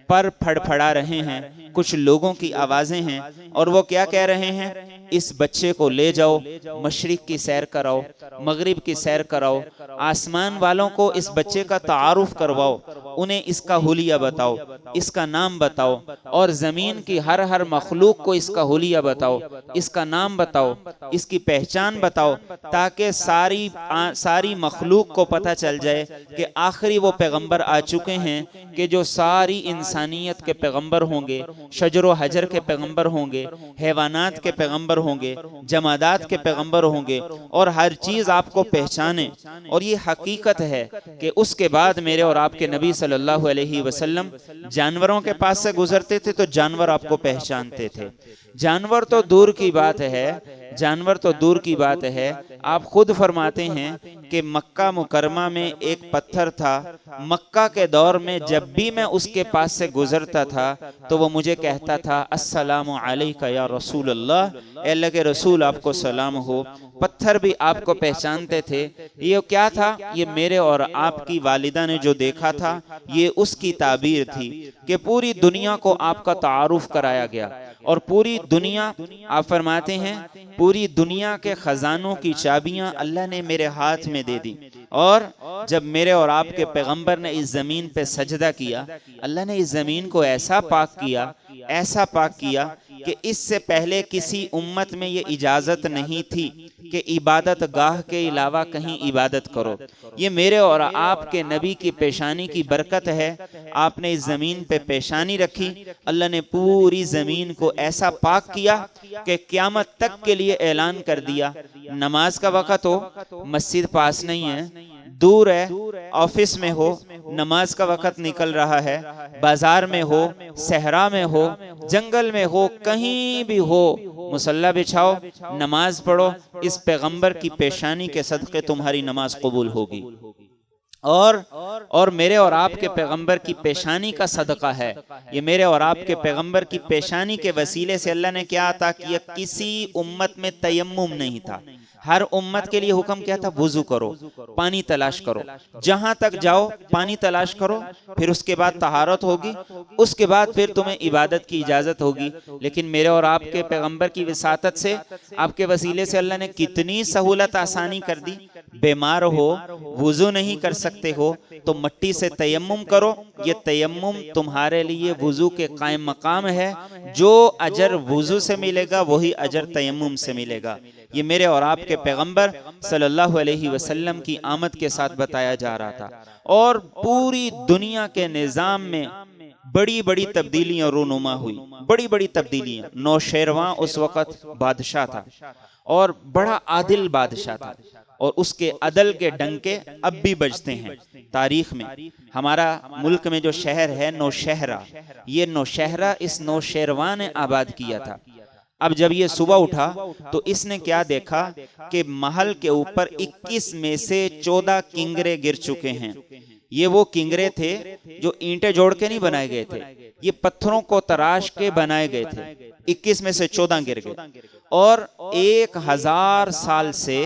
پر پھڑ پھڑا رہے ہیں، کچھ لوگوں کی آوازیں ہیں، اور وہ کیا کہہ رہے ہیں؟ اس بچے کو لے جاؤ، مشرق کی سیر کراؤ، مغرب کی سیر کراؤ، آسمان والوں کو اس بچے کا تعارف کرواؤ، انہیں اس کا حلیہ بتاؤ، اس کا نام بتاؤ، اور زمین کی ہر مخلوق کو اس کا حلیہ بتاؤ، اس کا نام بتاؤ، اس کی پہچان بتاؤ، تاکہ ساری مخلوق کو پتہ چل جائے کہ آخری وہ پیغمبر آ چکے ہیں کہ جو ساری انسانیت کے پیغمبر ہوں گے، شجر و حجر کے پیغمبر ہوں گے، حیوانات کے پیغمبر ہوں گے، جمادات کے پیغمبر ہوں گے، اور ہر چیز آپ کو پہچانے۔ اور یہ حقیقت ہے کہ اس کے بعد میرے اور آپ کے نبی صلی اللہ علیہ وسلم جانوروں کے پاس سے گزرتے تھے تو جانور آپ کو پہچانتے تھے۔ جانور تو دور کی بات ہے، جانور تو دور کی بات ہے، آپ خود فرماتے ہیں کہ مکہ مکرمہ میں ایک پتھر تھا، مکہ کے دور میں جب بھی میں اس کے پاس سے گزرتا تھا تو وہ مجھے کہتا تھا السلام علیکہ یا رسول اللہ، اے اللہ کے رسول آپ کو سلام ہو۔ پتھر بھی آپ کو پہچانتے تھے۔ یہ کیا تھا؟ یہ میرے اور آپ کی والدہ نے جو دیکھا تھا، یہ اس کی تعبیر تھی کہ پوری دنیا کو آپ کا تعارف کرایا گیا، اور پوری دنیا، آپ فرماتے ہیں پوری دنیا کے خزانوں کی چابیاں اللہ نے میرے ہاتھ میں دے دی، اور جب میرے اور آپ کے پیغمبر نے اس زمین پہ سجدہ کیا، اللہ نے اس زمین کو ایسا پاک کیا ایسا پاک کیا کہ اس سے پہلے کسی امت میں یہ اجازت نہیں تھی کہ عبادت گاہ کے علاوہ کہیں عبادت کرو. یہ میرے اور آپ کے نبی کی پیشانی کی برکت ہے. آپ نے اس زمین پہ پیشانی رکھی, اللہ نے پوری زمین کو ایسا پاک کیا کہ قیامت تک کے لیے اعلان کر دیا, نماز کا وقت ہو, مسجد پاس نہیں ہے, دور ہے, آفس میں ہو, نماز کا وقت نکل رہا ہے, بازار میں ہو, صحرا میں ہو, جنگل میں ہو, کہیں بھی ہو, مصلی بچھاؤ, نماز پڑھو, اس پیغمبر کی پیشانی کے صدقے تمہاری نماز قبول ہوگی. اور میرے اور آپ کے پیغمبر کی پیشانی کا صدقہ ہے. یہ میرے اور آپ کے پیغمبر کی پیشانی کے وسیلے سے اللہ نے کیا عطا کیا, کسی امت میں تیمم نہیں تھا. ہر امت کے لیے حکم کیا تھا, وضو کرو, پانی تلاش کرو, جہاں تک جاؤ پانی تلاش کرو, پھر اس کے بعد طہارت ہوگی, اس کے بعد پھر تمہیں عبادت کی اجازت ہوگی. لیکن میرے اور آپ کے پیغمبر کی وساطت سے, آپ کے وسیلے سے اللہ نے کتنی سہولت آسانی کر دی. بیمار ہو, وضو نہیں کر سکتے ہو, تو مٹی سے تیمم کرو. یہ تیمم تمہارے لیے وضو کے قائم مقام ہے. جو اجر وضو سے ملے گا وہی اجر تیمم سے ملے گا. یہ میرے اور آپ کے پیغمبر صلی اللہ علیہ وسلم کی آمد کے ساتھ بتایا جا رہا تھا. اور پوری دنیا کے نظام میں بڑی بڑی تبدیلیاں رونما ہوئی, بڑی بڑی تبدیلیاں. نوشیروان اس وقت بادشاہ تھا اور بڑا عادل بادشاہ تھا, اور اس کے عدل کے ڈنکے اب بھی بجتے ہیں تاریخ میں. ہمارا ملک میں جو شہر ہے نوشہرہ, یہ نوشہرہ اس نوشیروان نے آباد کیا تھا. اب جب یہ صبح اٹھا تو اس نے کیا دیکھا کہ محل کے اوپر 21 میں سے 14 کنگرے گر چکے ہیں. یہ وہ کنگرے تھے جو اینٹیں جوڑ کے نہیں بنائے گئے تھے, یہ پتھروں کو تراش کے بنائے گئے تھے. 21 میں سے 14 گر گئے. اور 1000 سال سے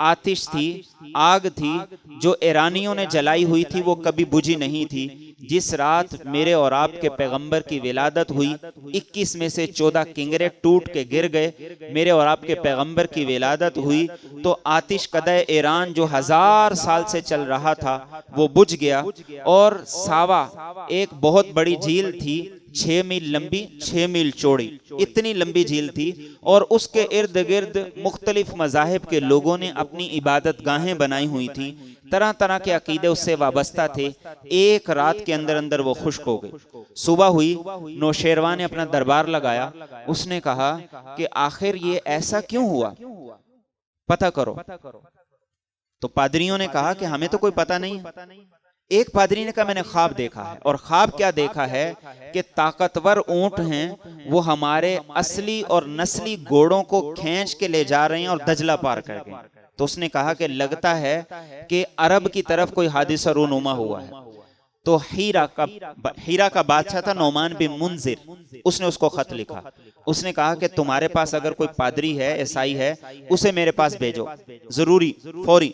آتش تھی, آگ تھی, جو ایرانیوں نے جلائی ہوئی تھی, وہ کبھی بجھی نہیں تھی. جس رات میرے اور آپ کے پیغمبر کی ولادت ہوئی, 21 میں سے 14 کنگرے ٹوٹ کے گر گئے. میرے اور آپ کے پیغمبر کی ولادت ہوئی تو آتش کدہ ایران جو 1000 سال سے چل رہا تھا وہ بجھ گیا. اور ساوا ایک بہت بڑی جھیل تھی, 6 میل لمبی 6 میل چوڑی, اتنی لمبی جھیل تھی, اور اس کے ارد گرد مختلف مذاہب کے لوگوں نے اپنی عبادت گاہیں بنائی ہوئی تھی. طرح طرح کے عقیدے اس سے وابستہ تھے. ایک رات کے اندر اندر وہ خشک ہو گئے. صبح ہوئی, نوشیروان نے اپنا دربار لگایا. اس نے کہا کہ آخر یہ ایسا کیوں ہوا, پتہ کرو. تو پادریوں نے کہا کہ ہمیں تو کوئی پتہ نہیں. ایک پادری نے کہا میں نے خواب دیکھا ہے. اور خواب کیا دیکھا ہے کہ طاقتور اونٹ ہیں, وہ ہمارے اصلی اور نسلی گھوڑوں کو کھینچ کے لے جا رہے ہیں اور دجلہ پار کر گئے. تو اس نے کہا کہ لگتا ہے کہ عرب کی طرف کوئی حادثہ رونما ہوا ہے. تو ہیرا کا بادشاہ تھا نعمان بن منذر, اس نے اس کو خط لکھا. اس نے کہا کہ تمہارے پاس اگر کوئی پادری ہے, عیسائی ہے, اسے میرے پاس بھیجو, ضروری, فوری.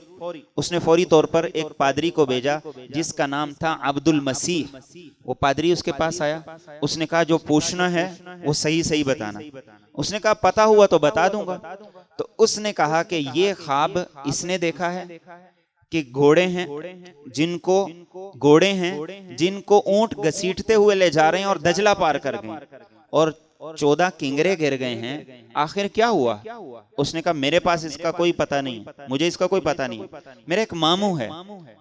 اس نے فوری طور پر ایک پادری کو بھیجا جس کا نام تھا عبد المسیح. وہ پادری اس کے پاس آیا. اس نے کہا جو پوچھنا ہے وہ صحیح صحیح بتانا. اس نے کہا پتہ ہوا تو بتا دوں گا. تو اس نے کہا کہ یہ خواب اس نے دیکھا ہے کہ گھوڑے ہیں جن کو اونٹ گھسیٹتے ہوئے لے جا رہے ہیں اور دجلہ پار کر گئے, اور 14 کنگرے گر گئے ہیں. آخر کیا ہوا؟ اس نے کہا میرے پاس اس کا کوئی پتہ نہیں, مجھے اس کا کوئی پتہ نہیں. میرا ایک ماموں ہے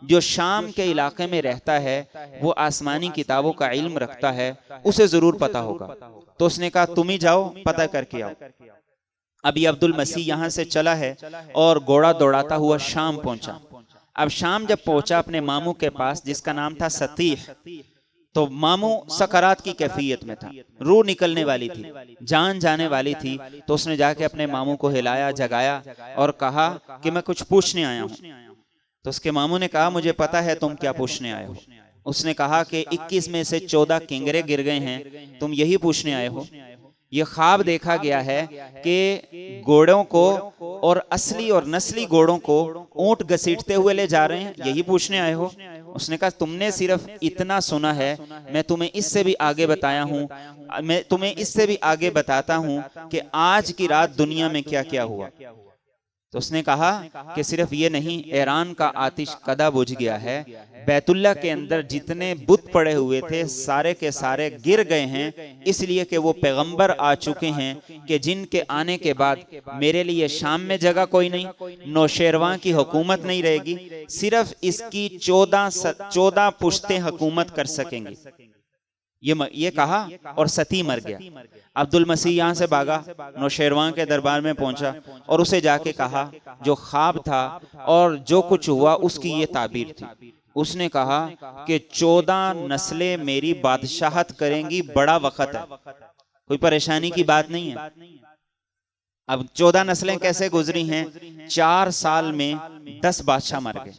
جو شام کے علاقے میں رہتا ہے, وہ آسمانی کتابوں کا علم رکھتا ہے, اسے ضرور پتہ ہوگا. تو اس نے کہا تم ہی جاؤ, پتہ کر کے آؤ. ابھی عبد المسیح یہاں سے چلا ہے اور گھوڑا دوڑاتا ہوا شام پہنچا. اب شام جب پہنچا اپنے ماموں کے پاس جس کا نام تھا سطیح, تو ماموں سکرات کی کیفیت میں تھا, روح نکلنے والی تھی, جان جانے والی تھی. تو اس نے جا کے اپنے ماموں کو ہلایا, جگایا اور کہا کہ میں کچھ پوچھنے آیا ہوں. تو اس کے ماموں نے کہا مجھے پتا ہے تم کیا پوچھنے آئے ہو. اس نے کہا کہ 21 میں سے 14 کنگرے گر گئے ہیں, تم یہی پوچھنے آئے ہو. یہ خواب دیکھا گیا ہے کہ گھوڑوں کو اور اصلی اور نسلی گھوڑوں کو اونٹ گھسیٹتے ہوئے لے جا رہے ہیں, یہی پوچھنے آئے ہو. اس نے کہا تم نے صرف اتنا سنا ہے, میں تمہیں اس سے بھی آگے بتایا ہوں, میں تمہیں اس سے بھی آگے بتاتا ہوں کہ آج کی رات دنیا میں کیا کیا ہوا. تو اس نے کہا کہ صرف یہ نہیں، ایران کا آتش کدہ بجھ گیا ہے، بیت اللہ کے اندر جتنے بت پڑے ہوئے تھے سارے کے سارے گر گئے ہیں، اس لیے کہ وہ پیغمبر آ چکے ہیں کہ جن کے آنے کے بعد میرے لیے شام میں جگہ کوئی نہیں، نوشیروان کی حکومت نہیں رہے گی، صرف اس کی 14 پشتیں حکومت کر سکیں گے۔ یہ کہا اور ستی مر گیا۔ عبد المسیح یہاں سے بھاگا، نوشیروان کے دربار میں پہنچا اور اسے جا کے کہا جو خواب تھا اور جو کچھ ہوا اس کی یہ تعبیر تھی۔ اس نے کہا کہ 14 نسلیں میری بادشاہت کریں گی، بڑا وقت ہے، کوئی پریشانی کی بات نہیں ہے۔ اب 14 نسلیں کیسے گزری ہیں؟ 4 سال میں 10 بادشاہ مر گئے،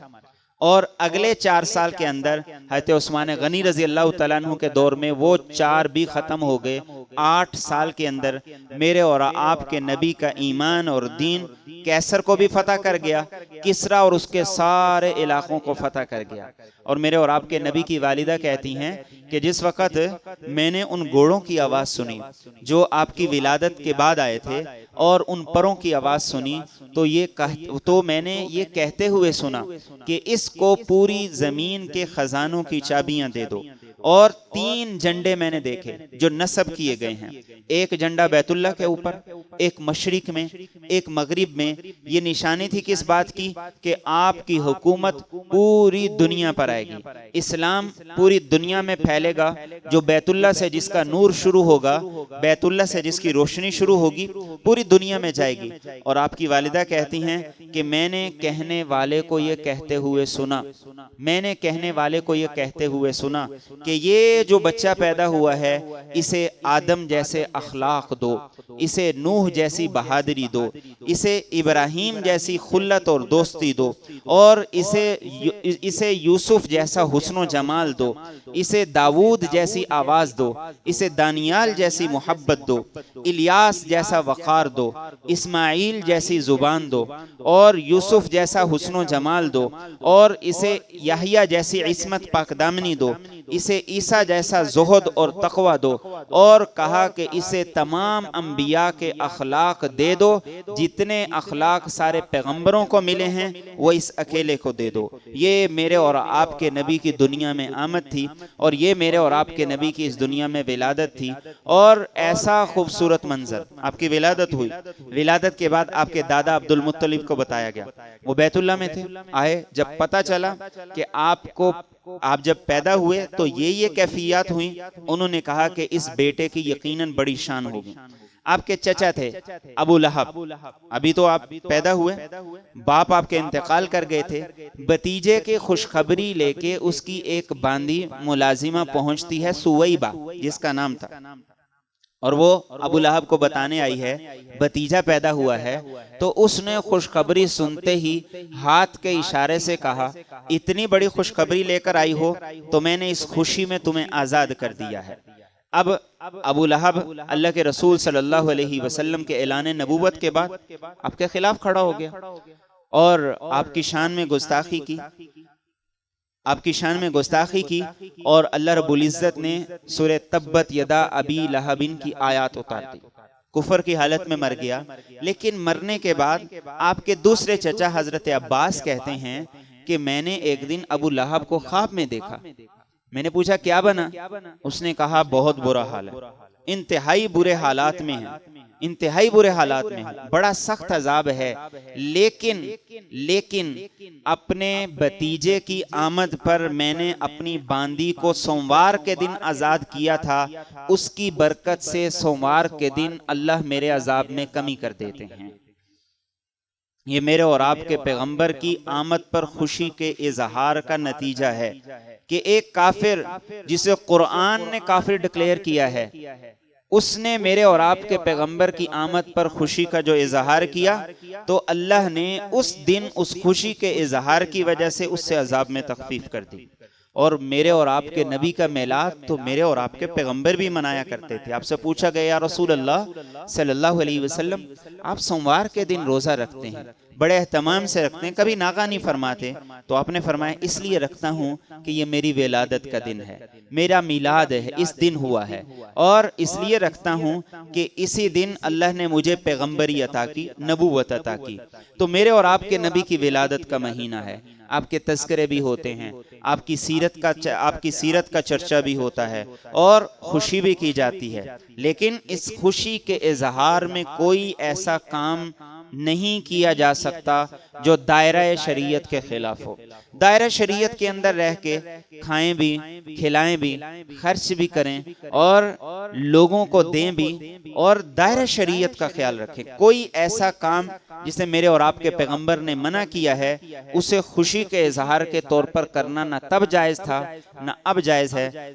اور اگلے 4 سال کے اندر حضرت عثمان غنی رضی اللہ تعالیٰ عنہ کے دور میں وہ 4 بھی ختم ہو گئے۔ 8 سال کے اندر میرے اور آپ کے نبی کا ایمان اور دین کیسر کو بھی فتح کر گیا، کسرا اور اس کے سارے علاقوں کو فتح کر گیا۔ اور میرے اور آپ کے نبی کی والدہ کہتی ہیں کہ جس وقت میں نے ان گھوڑوں کی آواز سنی جو آپ کی ولادت کے بعد آئے تھے اور ان پروں کی آواز سنی تو میں نے یہ کہتے ہوئے سنا کہ اس کو پوری زمین کے خزانوں کی چابیاں دے دو۔ اور 3 جھنڈے میں نے دیکھے جو نصب کیے گئے ہیں، ایک جھنڈا بیت اللہ کے اوپر، ایک مشرق میں، ایک مغرب میں۔ یہ نشانی تھی کس بات کی؟ کہ آپ کی حکومت پوری دنیا پر آئے گی، اسلام پوری دنیا میں پھیلے گا۔ جو بیت اللہ سے جس کا نور شروع ہوگا، بیت اللہ سے جس کی روشنی شروع ہوگی، پوری دنیا میں جائے گی۔ اور آپ کی والدہ کہتی ہیں کہ میں نے کہنے والے کو یہ کہتے ہوئے سنا، میں نے کہنے والے کو یہ کہتے ہوئے سنا کہ یہ جو بچہ پیدا ہوا ہے اسے آدم جیسے اخلاق دو، اسے نوح جیسی بہادری دو، اسے ابراہیم جیسی خلت اور دوستی دو، اور اسے یوسف جیسا حسن و جمال دو، اسے داؤد جیسی آواز دو، اسے دانیال جیسی محبت دو، الیاس جیسا وقار دو، اسماعیل جیسی زبان دو، اور یوسف جیسا حسن و جمال دو، اور اسے یحییٰ جیسی عصمت پاکدامنی دو، اسے عیسیٰ جیسا زہد اور تقوی دو، اور کہا کہ اسے تمام انبیاء کے اخلاق دے دو، جتنے اخلاق سارے پیغمبروں کو ملے ہیں وہ اس اکیلے کو دے دو۔ یہ میرے اور آپ کے نبی کی دنیا میں آمد تھی، اور یہ میرے اور آپ کے نبی کی اس دنیا میں ولادت تھی۔ اور ایسا خوبصورت منظر، آپ کی ولادت ہوئی، ولادت کے بعد آپ کے دادا عبد المطلب کو بتایا گیا، وہ بیت اللہ میں تھے، آئے، جب پتہ چلا کہ آپ جب پیدا ہوئے تو یہ کیفیات ہوئیں، انہوں نے کہا کہ اس بیٹے کی یقیناً بڑی شان ہوگی۔ آپ کے چچا تھے ابو لہب، ابھی تو آپ پیدا ہوئے، باپ آپ کے انتقال کر گئے تھے، بتیجے کے خوشخبری لے کے اس کی ایک باندی ملازمہ پہنچتی ہے سویبہ جس کا نام تھا، اور وہ ابو لہب کو بتانے آئی ہے بتیجا پیدا ہوا ہے۔ تو اس نے خوشخبری سنتے ہی ہاتھ کے اشارے سے کہا اتنی بڑی خوشخبری لے کر آئی ہو تو میں نے اس خوشی میں تمہیں آزاد کر دیا ہے۔ اب ابو لہب اللہ کے رسول صلی اللہ علیہ وسلم کے اعلان نبوت کے بعد آپ کے خلاف کھڑا ہو گیا اور آپ کی شان میں گستاخی کی، اور اللہ رب العزت نے سورہ تبت یدا ابی لہب کی آیات اتار دی۔ کفر کی حالت میں مر گیا، لیکن مرنے کے بعد آپ کے دوسرے چچا حضرت عباس کہتے ہیں کہ میں نے ایک دن ابو لہب کو خواب میں دیکھا، میں نے پوچھا کیا بنا؟ اس نے کہا بہت برا حال ہے، انتہائی برے حالات میں ہیں، انتہائی برے حالات میں ہیں، بڑا سخت عذاب ہے، لیکن اپنے بتیجے کی آمد پر میں نے اپنی باندی کو سوموار کے دن آزاد کیا تھا، اس کی برکت سے سوموار کے دن اللہ میرے عذاب میں کمی کر دیتے ہیں۔ یہ میرے اور آپ کے پیغمبر کی آمد پر خوشی کے اظہار کا نتیجہ ہے کہ ایک کافر جسے قرآن نے کافر ڈکلیئر کیا ہے، اس نے میرے اور آپ کے پیغمبر کی آمد پر خوشی کا جو اظہار کیا تو اللہ نے اس دن اس خوشی کے اظہار کی وجہ سے اس سے عذاب میں تخفیف کر دی۔ اور میرے اور آپ کے نبی کا میلاد تو میرے اور آپ کے پیغمبر بھی منایا کرتے تھے۔ آپ سے پوچھا گیا یا رسول اللہ صلی اللہ علیہ وسلم آپ سوموار کے دن روزہ رکھتے ہیں، بڑے اہتمام سے رکھتے ہیں، کبھی ناغہ نہیں فرماتے، تو آپ نے فرمایا اس لیے رکھتا ہوں کہ یہ میری ولادت کا دن ہے، میرا میلاد ہے، اس دن ہوا ہے، اور اس لیے رکھتا ہوں کہ اسی دن اللہ نے مجھے پیغمبری عطا کی، نبوت عطا کی۔ تو میرے اور آپ کے نبی کی ولادت کا مہینہ ہے، آپ کے تذکرے بھی ہوتے ہیں، آپ کی سیرت کا چرچا بھی ہوتا ہے، اور خوشی بھی کی جاتی ہے، لیکن اس خوشی کے اظہار میں کوئی ایسا کام نہیں کیا جا سکتا جو دائرہ شریعت کے خلاف ہو۔ دائرہ شریعت کے اندر رہ کے کھائیں بھی، کھلائیں بھی، خرچ بھی کریں اور لوگوں کو دیں بھی، اور دائرہ شریعت کا خیال رکھیں۔ کوئی ایسا کام جسے میرے اور آپ کے پیغمبر نے منع کیا ہے، اسے خوشی کے اظہار کے طور پر کرنا نہ تب جائز تھا، نہ اب جائز ہے،